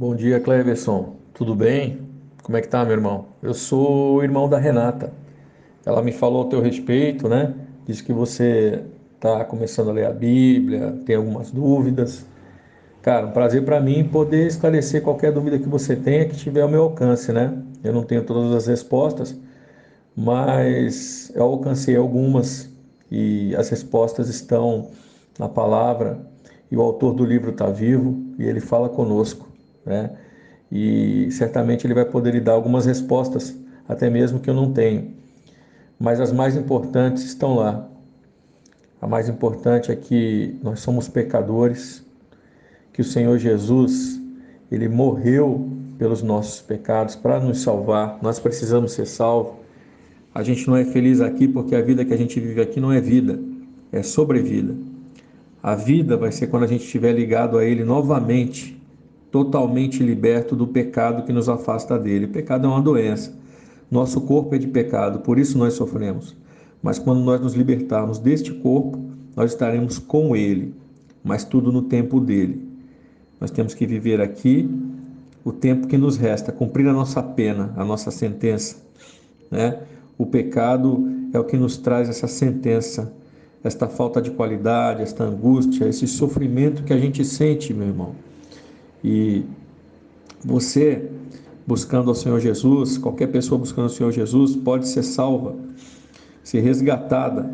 Bom dia, Cleverson. Tudo bem? Como é que tá, meu irmão? Eu sou o irmão da Renata. Ela me falou a teu respeito, né? Disse que você está começando a ler a Bíblia, tem algumas dúvidas. Cara, um prazer para mim poder esclarecer qualquer dúvida que você tenha que tiver ao meu alcance, né? Eu não tenho todas as respostas, mas eu alcancei algumas e as respostas estão na palavra e o autor do livro está vivo e ele fala conosco, né? E certamente ele vai poder lhe dar algumas respostas, até mesmo que eu não tenho. Mas as mais importantes estão lá. A mais importante é que nós somos pecadores, que o Senhor Jesus, ele morreu pelos nossos pecados para nos salvar. Nós precisamos ser salvos. A gente não é feliz aqui porque a vida que a gente vive aqui não é vida, é sobrevida. A vida vai ser quando a gente estiver ligado a Ele novamente, totalmente liberto do pecado que nos afasta dele. O pecado é uma doença. Nosso corpo é de pecado, por isso nós sofremos. Mas quando nós nos libertarmos deste corpo, nós estaremos com Ele, mas tudo no tempo dele. Nós temos que viver aqui o tempo que nos resta, cumprir a nossa pena, a nossa sentença, né? O pecado é o que nos traz essa sentença, esta falta de qualidade, esta angústia, esse sofrimento que a gente sente, meu irmão. E você, buscando ao Senhor Jesus, qualquer pessoa buscando o Senhor Jesus, pode ser salva, ser resgatada,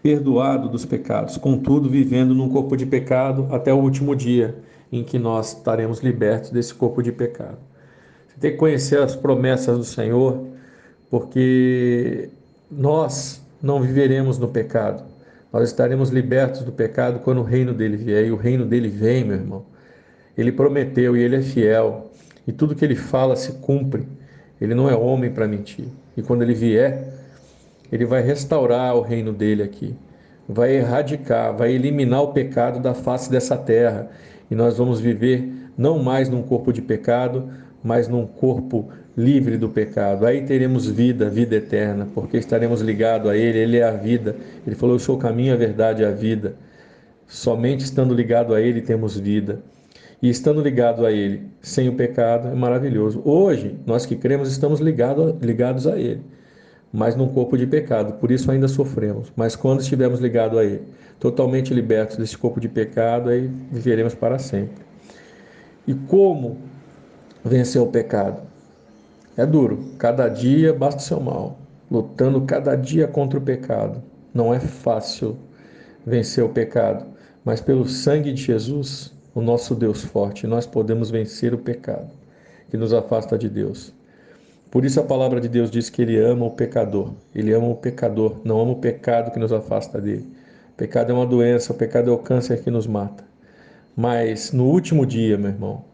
perdoado dos pecados, contudo, vivendo num corpo de pecado até o último dia em que nós estaremos libertos desse corpo de pecado. Você tem que conhecer as promessas do Senhor, porque nós não viveremos no pecado. Nós estaremos libertos do pecado quando o reino dele vier. E o reino dele vem, meu irmão. Ele prometeu e ele é fiel. E tudo que ele fala se cumpre. Ele não é homem para mentir. E quando ele vier, ele vai restaurar o reino dele aqui. Vai erradicar, vai eliminar o pecado da face dessa terra. E nós vamos viver não mais num corpo de pecado, mas num corpo livre do pecado. Aí teremos vida, vida eterna, porque estaremos ligados a Ele, Ele é a vida. Ele falou: Eu sou o caminho, a verdade e a vida. Somente estando ligado a Ele temos vida. E estando ligado a Ele, sem o pecado, é maravilhoso. Hoje, nós que cremos, estamos ligados a Ele, mas num corpo de pecado, por isso ainda sofremos. Mas quando estivermos ligados a Ele, totalmente libertos desse corpo de pecado, aí viveremos para sempre. E como vencer o pecado? É duro, cada dia basta o seu mal, lutando cada dia contra o pecado. Não é fácil vencer o pecado, mas pelo sangue de Jesus, o nosso Deus forte, nós podemos vencer o pecado que nos afasta de Deus. Por isso a palavra de Deus diz que ele ama o pecador. Ele ama o pecador, não ama o pecado que nos afasta dele. O pecado é uma doença, o pecado é o câncer que nos mata. Mas no último dia, meu irmão,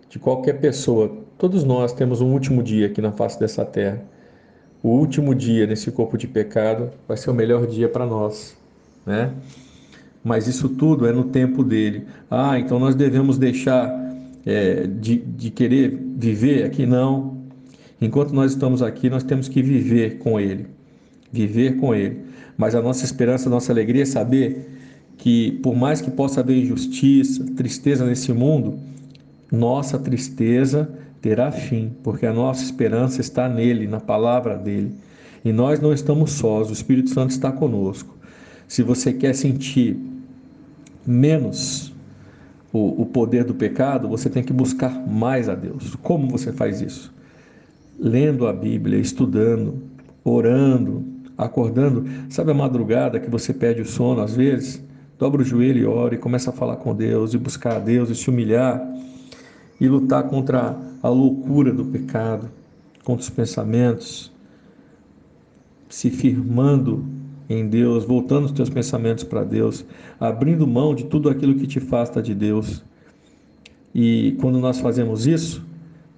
de qualquer pessoa, todos nós temos um último dia aqui na face dessa terra. O último dia nesse corpo de pecado vai ser o melhor dia para nós, né? Mas isso tudo é no tempo dele. Ah, então nós devemos deixar de querer viver aqui? Não. Enquanto nós estamos aqui, nós temos que viver com Ele. Viver com Ele. Mas a nossa esperança, a nossa alegria é saber que, por mais que possa haver injustiça, tristeza nesse mundo, nossa tristeza terá fim, porque a nossa esperança está nele, na palavra dele. E nós não estamos sós, o Espírito Santo está conosco. Se você quer sentir menos o poder do pecado, você tem que buscar mais a Deus. Como você faz isso? Lendo a Bíblia, estudando, orando, acordando. Sabe a madrugada que você perde o sono às vezes? Dobra o joelho e ora e começa a falar com Deus e buscar a Deus e se humilhar e lutar contra a loucura do pecado, contra os pensamentos, se firmando em Deus, voltando os teus pensamentos para Deus, abrindo mão de tudo aquilo que te afasta de Deus. E quando nós fazemos isso,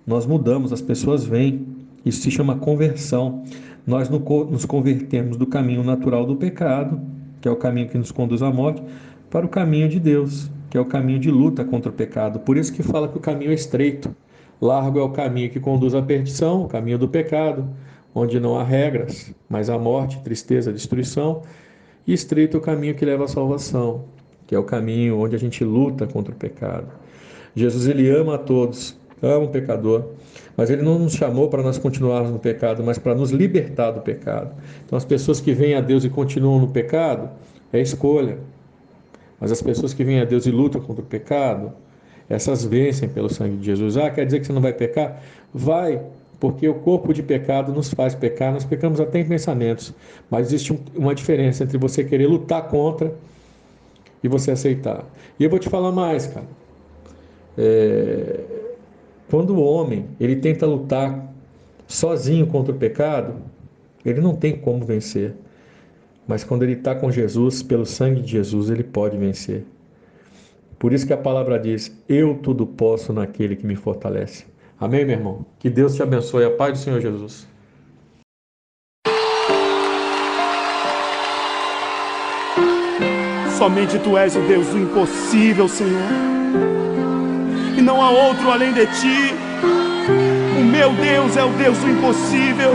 nós mudamos, as pessoas vêm. Isso se chama conversão. Nós nos convertemos do caminho natural do pecado, que é o caminho que nos conduz à morte, para o caminho de Deus, que é o caminho de luta contra o pecado. Por isso que fala que o caminho é estreito. Largo é o caminho que conduz à perdição, o caminho do pecado, onde não há regras, mas há morte, tristeza, destruição. E estreito é o caminho que leva à salvação, que é o caminho onde a gente luta contra o pecado. Jesus, ele ama a todos, ama o pecador, mas ele não nos chamou para nós continuarmos no pecado, mas para nos libertar do pecado. Então, as pessoas que vêm a Deus e continuam no pecado, é escolha. Mas as pessoas que vêm a Deus e lutam contra o pecado, essas vencem pelo sangue de Jesus. Ah, quer dizer que você não vai pecar? Vai, porque o corpo de pecado nos faz pecar, nós pecamos até em pensamentos. Mas existe uma diferença entre você querer lutar contra e você aceitar. E eu vou te falar mais, cara. Quando o homem ele tenta lutar sozinho contra o pecado, ele não tem como vencer. Mas quando ele está com Jesus, pelo sangue de Jesus, ele pode vencer. Por isso que a palavra diz: eu tudo posso naquele que me fortalece. Amém, meu irmão? Que Deus te abençoe. A paz do Senhor Jesus. Somente Tu és o Deus do impossível, Senhor, e não há outro além de Ti. O meu Deus é o Deus do impossível.